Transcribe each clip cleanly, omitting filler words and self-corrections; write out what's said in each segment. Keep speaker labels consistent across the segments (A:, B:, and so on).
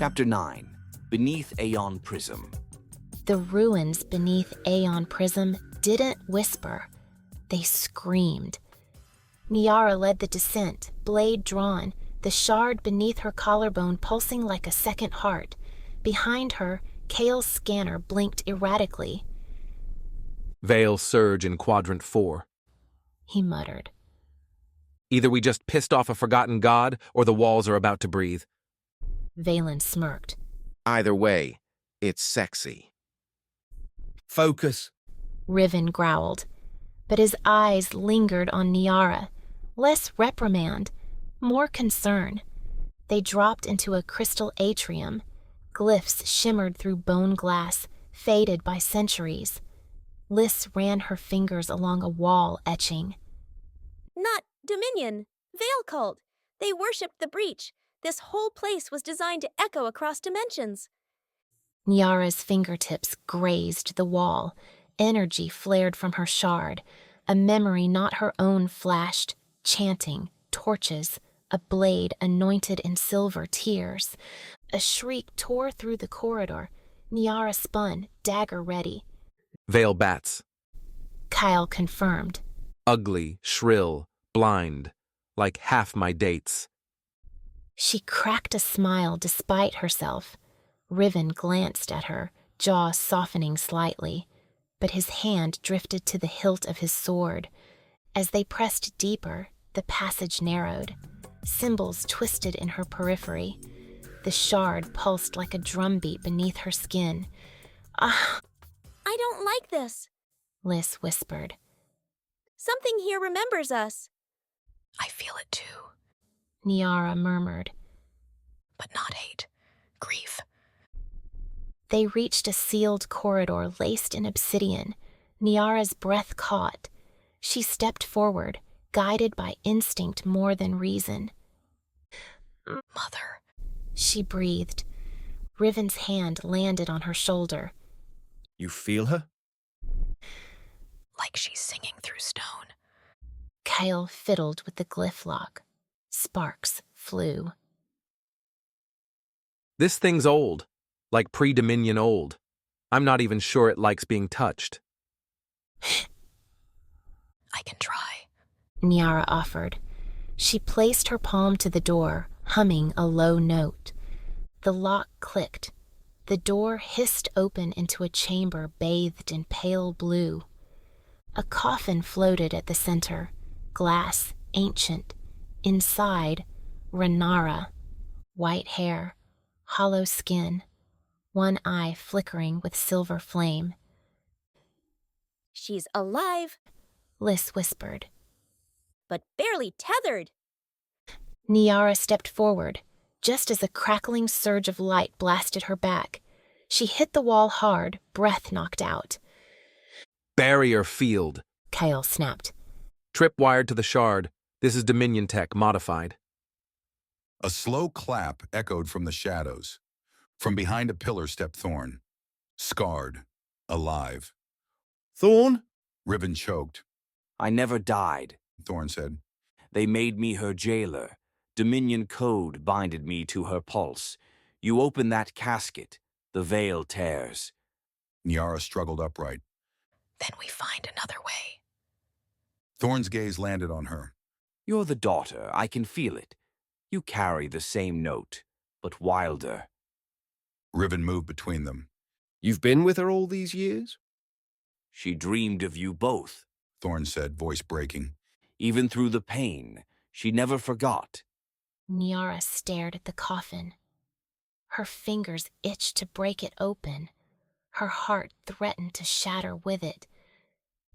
A: Chapter 9. Beneath Aeon Prism.
B: The ruins beneath Aeon Prism didn't whisper. They screamed. Nyara led the descent, blade drawn, the shard beneath her collarbone pulsing like a second heart. Behind her, Kale's scanner blinked erratically.
C: Veil surge in Quadrant 4.
B: He muttered.
C: Either we just pissed off a forgotten god, or the walls are about to breathe.
B: Valen smirked.
D: Either way, it's sexy.
E: Focus.
B: Riven growled, but his eyes lingered on Nyara. Less reprimand, more concern. They dropped into a crystal atrium. Glyphs shimmered through bone glass, faded by centuries. Lys ran her fingers along a wall etching.
F: Not Dominion. Veil cult. They worshipped the breach. This whole place was designed to echo across dimensions.
B: Nyara's fingertips grazed the wall. Energy flared from her shard. A memory not her own flashed, chanting, torches, a blade anointed in silver tears. A shriek tore through the corridor. Nyara spun, dagger ready.
C: Veil bats.
B: Kyle confirmed.
C: Ugly, shrill, blind, like half my dates.
B: She cracked a smile despite herself. Riven glanced at her, jaw softening slightly, but his hand drifted to the hilt of his sword. As they pressed deeper, the passage narrowed. Symbols twisted in her periphery. The shard pulsed like a drumbeat beneath her skin. Ah!
F: I don't like this,
B: Lys whispered.
F: Something here remembers us.
G: I feel it too.
B: Nyara murmured.
G: But not hate. Grief.
B: They reached a sealed corridor laced in obsidian. Nyara's breath caught. She stepped forward, guided by instinct more than reason.
G: Mother.
B: She breathed. Riven's hand landed on her shoulder.
E: You feel her?
G: Like she's singing through stone.
B: Kyle fiddled with the glyph lock. Sparks flew.
C: This thing's old. Like pre-Dominion old. I'm not even sure it likes being touched.
G: I can try.
B: Nyara offered. She placed her palm to the door, humming a low note. The lock clicked. The door hissed open into a chamber bathed in pale blue. A coffin floated at the center, glass, ancient. Inside, Renara, white hair, hollow skin, one eye flickering with silver flame.
F: She's alive,
B: Lys whispered.
F: but barely tethered.
B: Nyara stepped forward, just as a crackling surge of light blasted her back. She hit the wall hard, breath knocked out.
C: Barrier field.
B: Kyle snapped.
C: Tripwired to the shard. This is Dominion tech, modified.
H: A slow clap echoed from the shadows. From behind a pillar stepped Thorn. Scarred. Alive.
E: Thorn?
H: Riven choked.
A: I never died.
H: Thorn said.
A: They made me her jailer. Dominion code binded me to her pulse. You open that casket, the veil tears.
H: Nyara struggled upright.
G: Then we find another way.
H: Thorn's gaze landed on her.
A: You're the daughter, I can feel it. You carry the same note, but wilder.
H: Riven moved between them.
E: You've been with her all these years?
A: She dreamed of you both.
H: Thorn said, voice breaking.
A: Even through the pain, she never forgot.
B: Nyara stared at the coffin. Her fingers itched to break it open. Her heart threatened to shatter with it.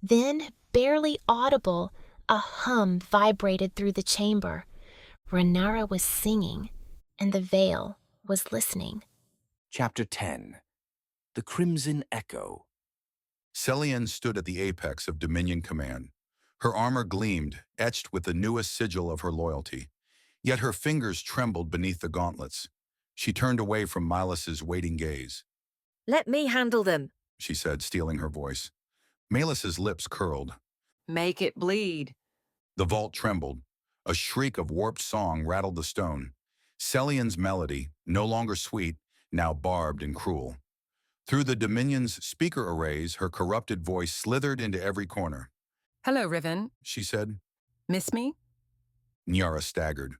B: Then, barely audible, a hum vibrated through the chamber. Renara was singing, and the veil was listening.
A: Chapter 10. The Crimson Echo.
H: Selienne stood at the apex of Dominion Command. Her armor gleamed, etched with the newest sigil of her loyalty. Yet her fingers trembled beneath the gauntlets. She turned away from Milas's waiting gaze.
I: Let me handle them,
H: She said, stealing her voice. Malis's lips curled.
I: make it bleed.
H: The vault trembled. A shriek of warped song rattled the stone. Selienne's melody, no longer sweet, now barbed and cruel. Through the Dominion's speaker arrays, her corrupted voice slithered into every corner.
J: Hello, Riven.
H: She said.
J: Miss me?
H: Nyara staggered.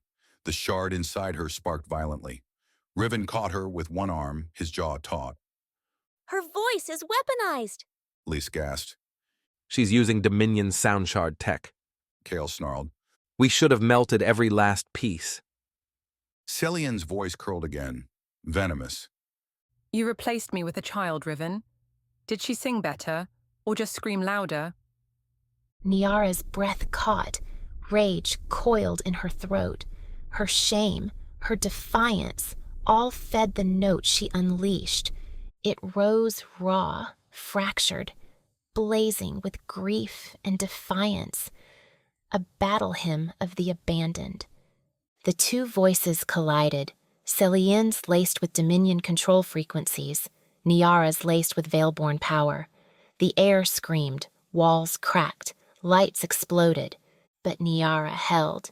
H: The shard inside her sparked violently. Riven caught her with one arm, his jaw taut.
F: Her voice is weaponized.
H: Lise gasped.
C: She's using Dominion sound shard tech.
H: Kale snarled.
C: We should have melted every last piece.
H: Selienne's voice curled again, venomous.
J: You replaced me with a child, Riven. Did she sing better, or just scream louder?
B: Nyara's breath caught, rage coiled in her throat. Her shame, her defiance, all fed the note she unleashed. It rose raw, fractured, blazing with grief and defiance. A battle hymn of the abandoned. The two voices collided, Selienne's laced with Dominion control frequencies, Nyara's laced with Veilborn power. The air screamed, walls cracked, lights exploded, but Nyara held.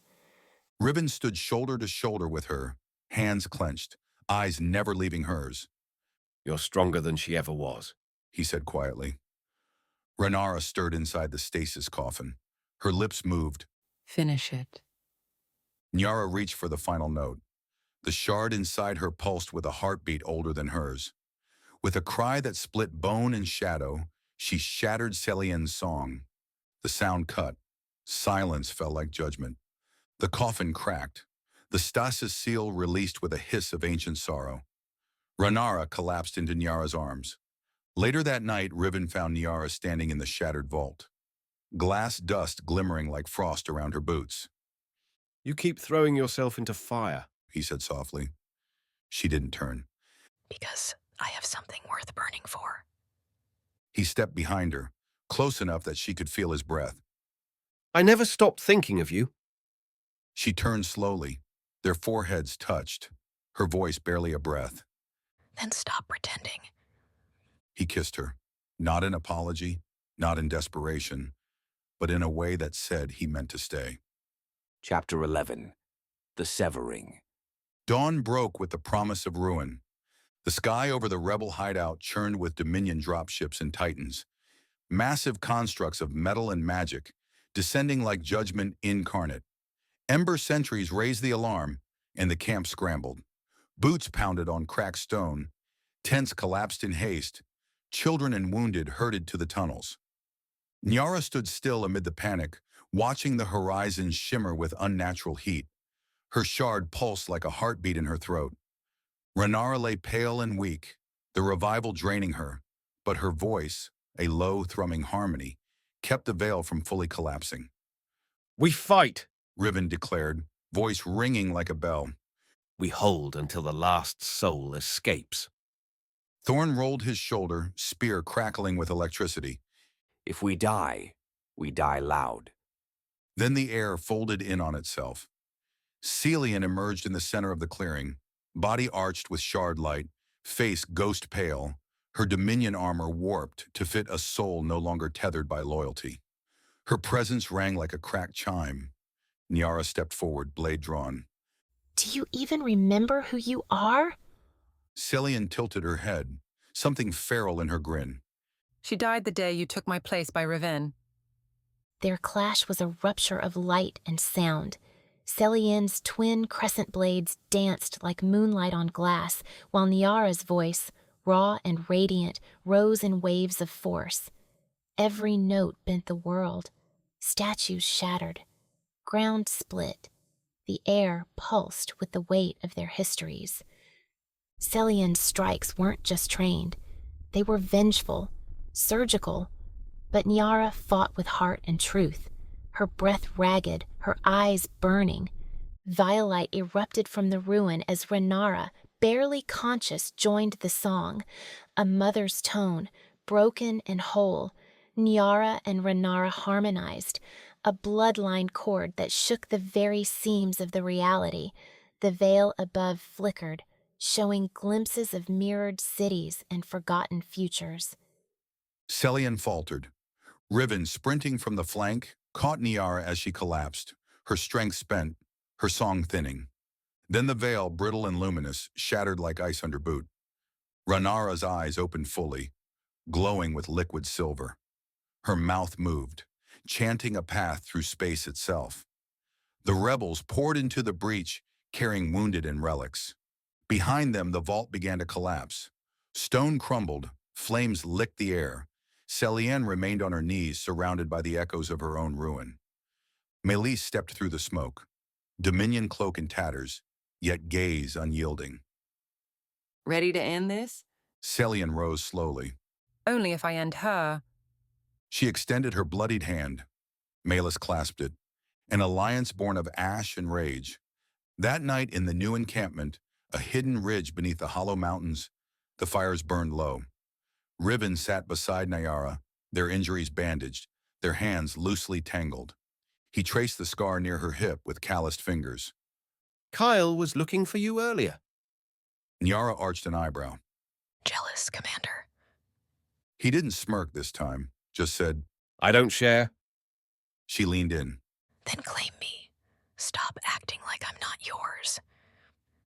H: Riven stood shoulder to shoulder with her, hands clenched, eyes never leaving hers.
E: You're stronger than she ever was,
H: he said quietly. Renara stirred inside the stasis coffin. Her lips moved.
I: Finish it.
H: Nyara reached for the final note. The shard inside her pulsed with a heartbeat older than hers. With a cry that split bone and shadow, she shattered Selienne's song. The sound cut. Silence fell like judgment. The coffin cracked. The stasis seal released with a hiss of ancient sorrow. Renara collapsed into Nyara's arms. Later that night, Riven found Nyara standing in the shattered vault. Glass dust glimmering like frost around her boots.
E: You keep throwing yourself into fire,
H: he said softly. She didn't turn.
G: Because I have something worth burning for.
H: He stepped behind her, close enough that she could feel his breath.
E: I never stopped thinking of you.
H: She turned slowly. Their foreheads touched, her voice barely a breath.
G: Then stop pretending.
H: He kissed her, not in apology, not in desperation, but in a way that said he meant to stay.
A: Chapter 11. The Severing.
H: Dawn broke with the promise of ruin. The sky over the rebel hideout churned with Dominion dropships and Titans, massive constructs of metal and magic, descending like judgment incarnate. Ember sentries raised the alarm, and the camp scrambled. Boots pounded on cracked stone. Tents collapsed in haste. Children and wounded herded to the tunnels. Nyara stood still amid the panic, watching the horizon shimmer with unnatural heat. Her shard pulsed like a heartbeat in her throat. Renara lay pale and weak, the revival draining her, but her voice, a low, thrumming harmony, kept the veil from fully collapsing.
E: We fight,
H: Riven declared, voice ringing like a bell.
E: We hold until the last soul escapes.
H: Thorn rolled his shoulder, spear crackling with electricity.
A: If we die loud.
H: Then the air folded in on itself. Selienne emerged in the center of the clearing, body arched with shard light, face ghost pale, her Dominion armor warped to fit a soul no longer tethered by loyalty. Her presence rang like a cracked chime. Nyara stepped forward, blade drawn.
B: Do you even remember who you are?
H: Selienne tilted her head, something feral in her grin.
J: She died the day you took my place by Riven.
B: Their clash was a rupture of light and sound. Selienne's twin crescent blades danced like moonlight on glass, while Nyara's voice, raw and radiant, rose in waves of force. Every note bent the world. Statues shattered. Ground split. The air pulsed with the weight of their histories. Selienne's strikes weren't just trained. They were vengeful, surgical, but Nyara fought with heart and truth, her breath ragged, her eyes burning. Violite erupted from the ruin as Renara, barely conscious, joined the song, a mother's tone, broken and whole. Nyara and Renara harmonized, a bloodline chord that shook the very seams of the reality. The veil above flickered, showing glimpses of mirrored cities and forgotten futures.
H: Selienne faltered. Riven, sprinting from the flank, caught Nyara as she collapsed, her strength spent, her song thinning. Then the veil, brittle and luminous, shattered like ice under boot. Rhaenyra's eyes opened fully, glowing with liquid silver. Her mouth moved, chanting a path through space itself. The rebels poured into the breach, carrying wounded and relics. Behind them, the vault began to collapse. Stone crumbled, flames licked the air. Selienne remained on her knees, surrounded by the echoes of her own ruin. Meleys stepped through the smoke, Dominion cloak in tatters, yet gaze unyielding.
I: Ready to end this?
H: Selienne rose slowly.
J: Only if I end her.
H: She extended her bloodied hand. Meleys clasped it, an alliance born of ash and rage. That night in the new encampment, a hidden ridge beneath the hollow mountains, the fires burned low. Riven sat beside Nyara, their injuries bandaged, their hands loosely tangled. He traced the scar near her hip with calloused fingers.
E: Kyle was looking for you earlier.
H: Nyara arched an eyebrow.
G: Jealous, Commander.
H: He didn't smirk this time, just said,
E: I don't share.
H: She leaned in.
G: Then claim me. Stop acting like I'm not yours.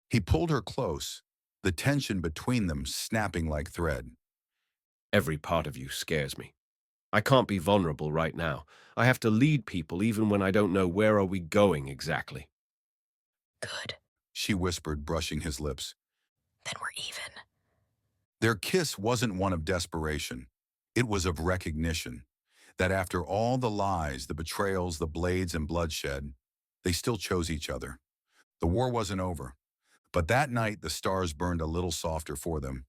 H: He pulled her close, the tension between them snapping like thread.
E: Every part of you scares me. I can't be vulnerable right now. I have to lead people even when I don't know where are we going exactly.
G: Good.
H: She whispered, brushing his lips.
G: Then we're even.
H: Their kiss wasn't one of desperation. It was of recognition that after all the lies, the betrayals, the blades and bloodshed, they still chose each other. The war wasn't over, but that night the stars burned a little softer for them,